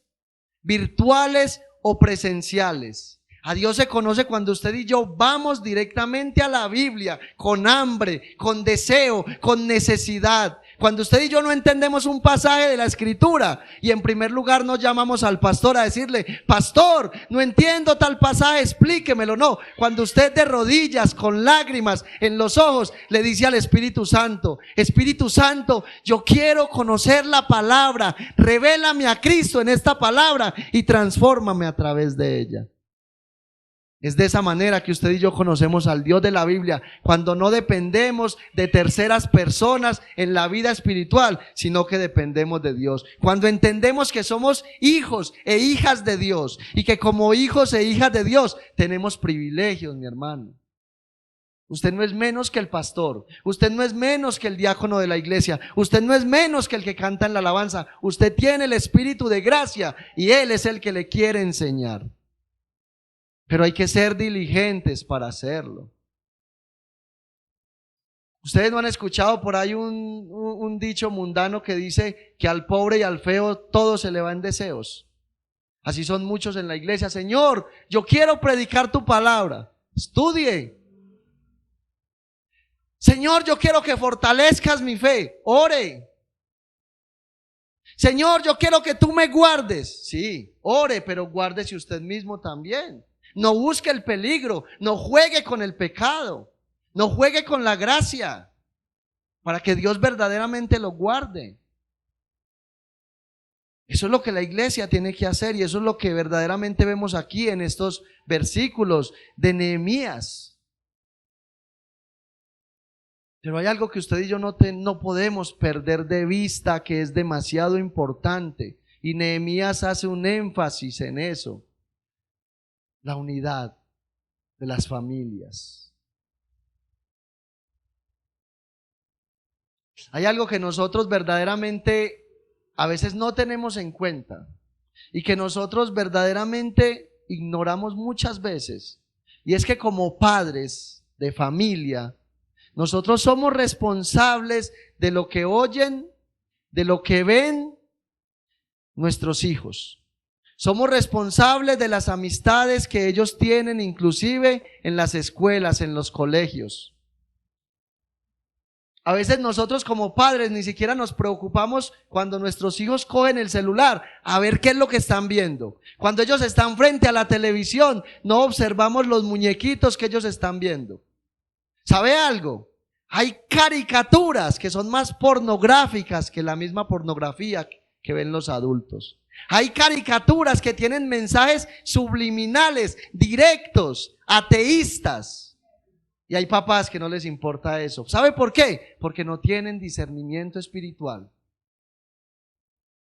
virtuales o presenciales. A Dios se conoce cuando usted y yo vamos directamente a la Biblia, con hambre, con deseo, con necesidad. Cuando usted y yo no entendemos un pasaje de la Escritura y en primer lugar nos llamamos al pastor a decirle: pastor, no entiendo tal pasaje, explíquemelo. No, cuando usted de rodillas, con lágrimas en los ojos, le dice al Espíritu Santo: Espíritu Santo, yo quiero conocer la palabra, revélame a Cristo en esta palabra y transfórmame a través de ella. Es de esa manera que usted y yo conocemos al Dios de la Biblia, cuando no dependemos de terceras personas en la vida espiritual, sino que dependemos de Dios. Cuando entendemos que somos hijos e hijas de Dios y que como hijos e hijas de Dios tenemos privilegios, mi hermano. Usted no es menos que el pastor, usted no es menos que el diácono de la iglesia, usted no es menos que el que canta en la alabanza. Usted tiene el Espíritu de gracia y Él es el que le quiere enseñar. Pero hay que ser diligentes para hacerlo. Ustedes no han escuchado por ahí un dicho mundano que dice que al pobre y al feo todo se le va en deseos. Así son muchos en la iglesia. Señor, yo quiero predicar tu palabra. Estudie. Señor, yo quiero que fortalezcas mi fe. Ore. Señor, yo quiero que tú me guardes. Sí, ore, pero guárdese usted mismo también. No busque el peligro, no juegue con el pecado, no juegue con la gracia, para que Dios verdaderamente lo guarde. Eso es lo que la iglesia tiene que hacer y eso es lo que verdaderamente vemos aquí en estos versículos de Nehemías. Pero hay algo que usted y yo no podemos perder de vista, que es demasiado importante, y Nehemías hace un énfasis en eso: la unidad de las familias. Hay algo que nosotros verdaderamente a veces no tenemos en cuenta y que nosotros verdaderamente ignoramos muchas veces, y es que como padres de familia nosotros somos responsables de lo que oyen, de lo que ven nuestros hijos. Somos responsables de las amistades que ellos tienen, inclusive en las escuelas, en los colegios. A veces nosotros como padres ni siquiera nos preocupamos cuando nuestros hijos cogen el celular a ver qué es lo que están viendo. Cuando ellos están frente a la televisión, no observamos los muñequitos que ellos están viendo. ¿Sabe algo? Hay caricaturas que son más pornográficas que la misma pornografía que ven los adultos. Hay caricaturas que tienen mensajes subliminales, directos, ateístas. Y hay papás que no les importa eso. ¿Sabe por qué? Porque no tienen discernimiento espiritual.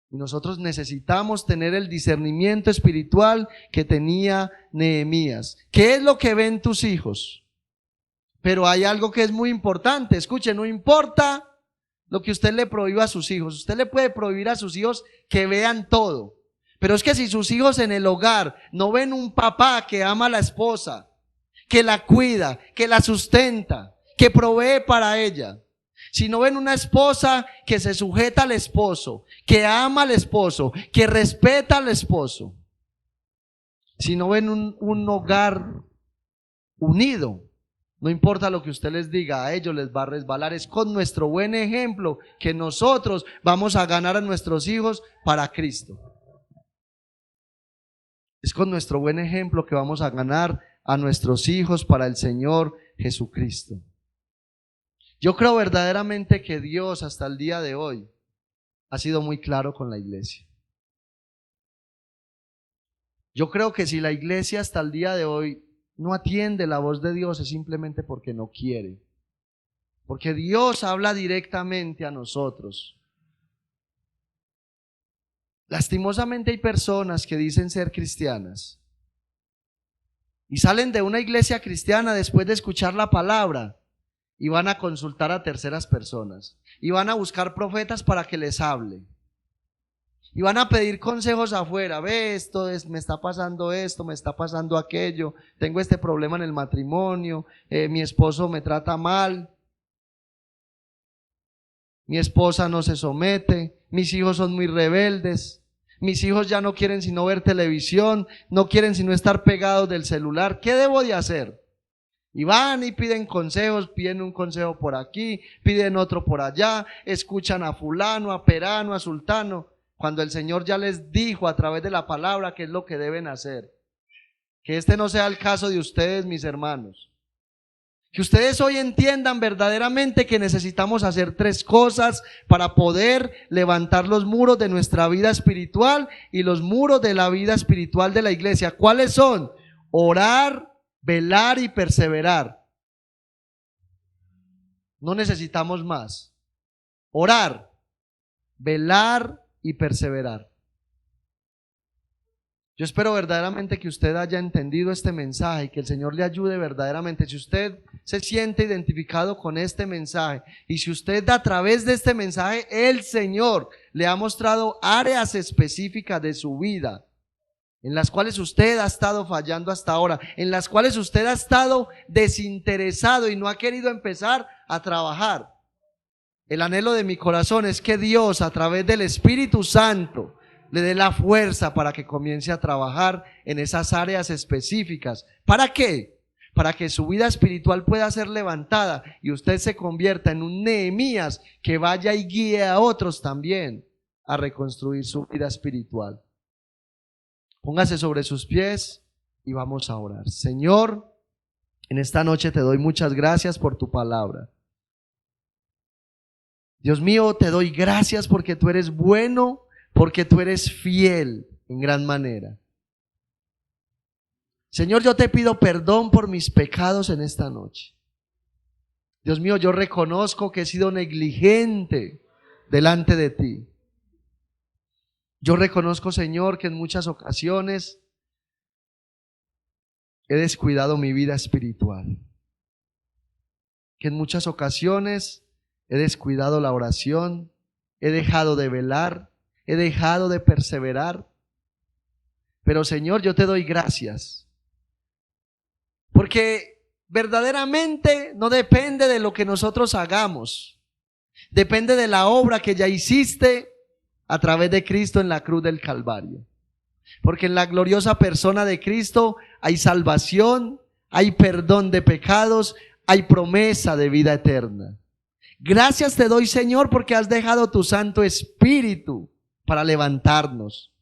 Y nosotros necesitamos tener el discernimiento espiritual que tenía Nehemías. ¿Qué es lo que ven tus hijos? Pero hay algo que es muy importante. Escuche, no importa lo que usted le prohíba a sus hijos. Usted le puede prohibir a sus hijos que vean todo. Pero es que si sus hijos en el hogar no ven un papá que ama a la esposa, que la cuida, que la sustenta, que provee para ella, si no ven una esposa que se sujeta al esposo, que ama al esposo, que respeta al esposo, si no ven un hogar unido, no importa lo que usted les diga, a ellos les va a resbalar. Es con nuestro buen ejemplo que nosotros vamos a ganar a nuestros hijos para Cristo. Es con nuestro buen ejemplo que vamos a ganar a nuestros hijos para el Señor Jesucristo. Yo creo verdaderamente que Dios hasta el día de hoy ha sido muy claro con la iglesia. Yo creo que si la iglesia hasta el día de hoy no atiende la voz de Dios es simplemente porque no quiere. Porque Dios habla directamente a nosotros. Lastimosamente hay personas que dicen ser cristianas y salen de una iglesia cristiana después de escuchar la palabra y van a consultar a terceras personas y van a buscar profetas para que les hable y van a pedir consejos afuera. Ve, me está pasando esto, me está pasando aquello, tengo este problema en el matrimonio, mi esposo me trata mal, mi esposa no se somete, mis hijos son muy rebeldes. Mis hijos ya no quieren sino ver televisión, no quieren sino estar pegados del celular. ¿Qué debo de hacer? Y van y piden consejos, piden un consejo por aquí, piden otro por allá, escuchan a fulano, a perano, a sultano, cuando el Señor ya les dijo a través de la palabra qué es lo que deben hacer. Que este no sea el caso de ustedes, mis hermanos. Que ustedes hoy entiendan verdaderamente que necesitamos hacer 3 cosas para poder levantar los muros de nuestra vida espiritual y los muros de la vida espiritual de la iglesia. ¿Cuáles son? Orar, velar y perseverar. No necesitamos más. Orar, velar y perseverar. Yo espero verdaderamente que usted haya entendido este mensaje y que el Señor le ayude verdaderamente. Si usted se siente identificado con este mensaje y si usted a través de este mensaje el Señor le ha mostrado áreas específicas de su vida en las cuales usted ha estado fallando hasta ahora, en las cuales usted ha estado desinteresado y no ha querido empezar a trabajar. El anhelo de mi corazón es que Dios a través del Espíritu Santo le dé la fuerza para que comience a trabajar en esas áreas específicas. ¿Para qué? Para que su vida espiritual pueda ser levantada y usted se convierta en un Nehemías que vaya y guíe a otros también a reconstruir su vida espiritual. Póngase sobre sus pies y vamos a orar. Señor, en esta noche te doy muchas gracias por tu palabra. Dios mío, te doy gracias porque tú eres bueno, porque tú eres fiel en gran manera. Señor, yo te pido perdón por mis pecados en esta noche. Dios mío, yo reconozco que he sido negligente delante de ti. Yo reconozco, Señor, que en muchas ocasiones he descuidado mi vida espiritual. Que en muchas ocasiones he descuidado la oración, he dejado de velar, he dejado de perseverar. Pero Señor, yo te doy gracias. Porque verdaderamente no depende de lo que nosotros hagamos. Depende de la obra que ya hiciste a través de Cristo en la cruz del Calvario. Porque en la gloriosa persona de Cristo hay salvación, hay perdón de pecados, hay promesa de vida eterna. Gracias te doy, Señor, porque has dejado tu Santo Espíritu para levantarnos.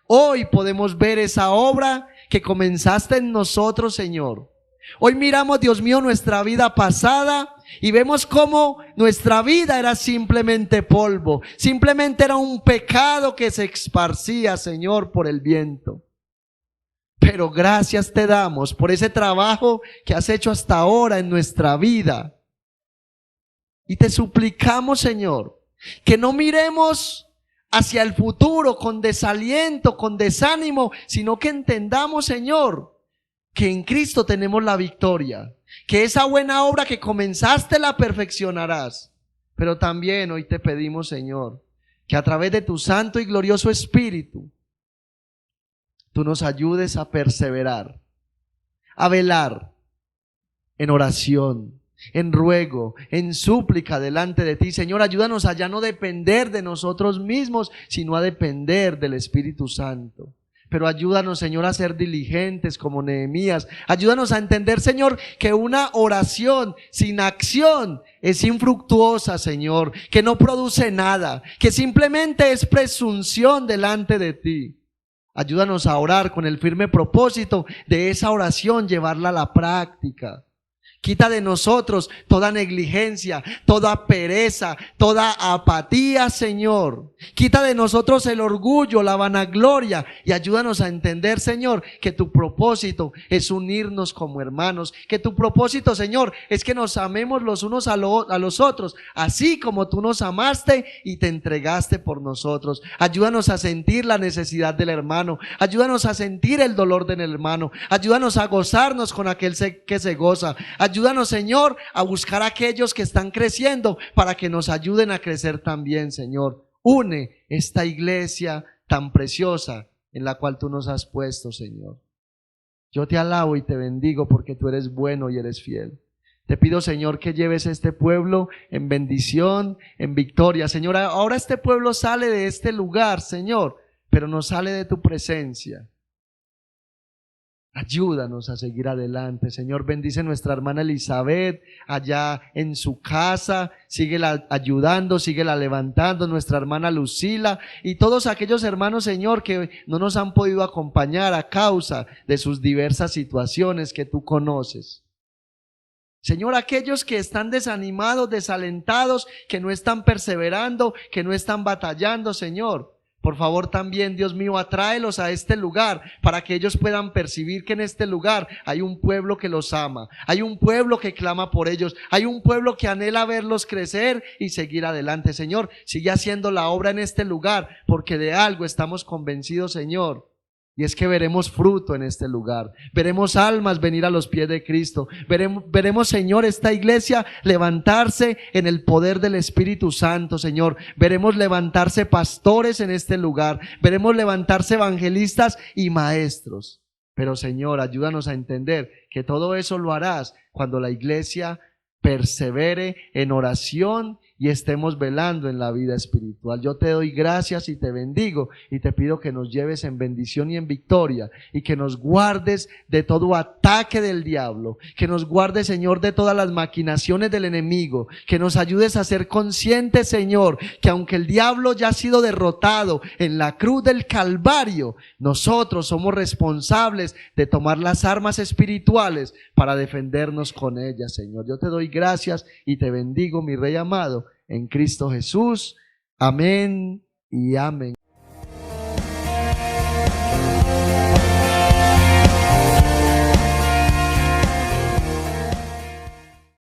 Hoy podemos ver esa obra que comenzaste en nosotros, Señor. Hoy miramos, Dios mío, nuestra vida pasada y vemos cómo nuestra vida era simplemente polvo, simplemente era un pecado que se esparcía, Señor, por el viento. Pero gracias te damos por ese trabajo que has hecho hasta ahora en nuestra vida. Y te suplicamos, Señor, que no miremos hacia el futuro con desaliento, con desánimo, sino que entendamos, Señor, que en Cristo tenemos la victoria, que esa buena obra que comenzaste la perfeccionarás. Pero también hoy te pedimos, Señor, que a través de tu santo y glorioso Espíritu, tú nos ayudes a perseverar, a velar en oración, en ruego, en súplica delante de ti. Señor, ayúdanos a ya no depender de nosotros mismos, sino a depender del Espíritu Santo. Pero ayúdanos, Señor, a ser diligentes como Nehemías. Ayúdanos a entender, Señor, que una oración sin acción es infructuosa, Señor, que no produce nada, que simplemente es presunción delante de ti. Ayúdanos a orar con el firme propósito de esa oración llevarla a la práctica. Quita de nosotros toda negligencia, toda pereza, toda apatía, Señor. Quita de nosotros el orgullo, la vanagloria y ayúdanos a entender, Señor, que tu propósito es unirnos como hermanos, que tu propósito, Señor, es que nos amemos los unos a los otros, así como tú nos amaste y te entregaste por nosotros. Ayúdanos a sentir la necesidad del hermano, ayúdanos a sentir el dolor del hermano, ayúdanos a gozarnos con aquel que se goza. Ayúdanos, Señor, a buscar a aquellos que están creciendo para que nos ayuden a crecer también, Señor. Une esta iglesia tan preciosa en la cual tú nos has puesto, Señor. Yo te alabo y te bendigo porque tú eres bueno y eres fiel. Te pido, Señor, que lleves este pueblo en bendición, en victoria. Señor, ahora este pueblo sale de este lugar, Señor, pero no sale de tu presencia. Ayúdanos a seguir adelante, Señor. Bendice a nuestra hermana Elizabeth allá en su casa. Síguela ayudando, síguela levantando. Nuestra hermana Lucila y todos aquellos hermanos, Señor, que no nos han podido acompañar a causa de sus diversas situaciones que tú conoces. Señor, aquellos que están desanimados, desalentados, que no están perseverando, que no están batallando, Señor. Por favor también, Dios mío, atráelos a este lugar para que ellos puedan percibir que en este lugar hay un pueblo que los ama, hay un pueblo que clama por ellos, hay un pueblo que anhela verlos crecer y seguir adelante. Señor, sigue haciendo la obra en este lugar porque de algo estamos convencidos, Señor. Y es que veremos fruto en este lugar, veremos almas venir a los pies de Cristo, veremos, Señor, esta iglesia levantarse en el poder del Espíritu Santo, Señor. Veremos levantarse pastores en este lugar, veremos levantarse evangelistas y maestros. Pero, Señor, ayúdanos a entender que todo eso lo harás cuando la iglesia persevere en oración y estemos velando en la vida espiritual. Yo te doy gracias y te bendigo y te pido que nos lleves en bendición y en victoria y que nos guardes de todo ataque del diablo, que nos guardes, Señor, de todas las maquinaciones del enemigo, que nos ayudes a ser conscientes, Señor, que aunque el diablo ya ha sido derrotado en la cruz del Calvario, nosotros somos responsables de tomar las armas espirituales para defendernos con ellas, Señor. Yo te doy gracias y te bendigo, mi Rey amado, en Cristo Jesús. Amén y amén.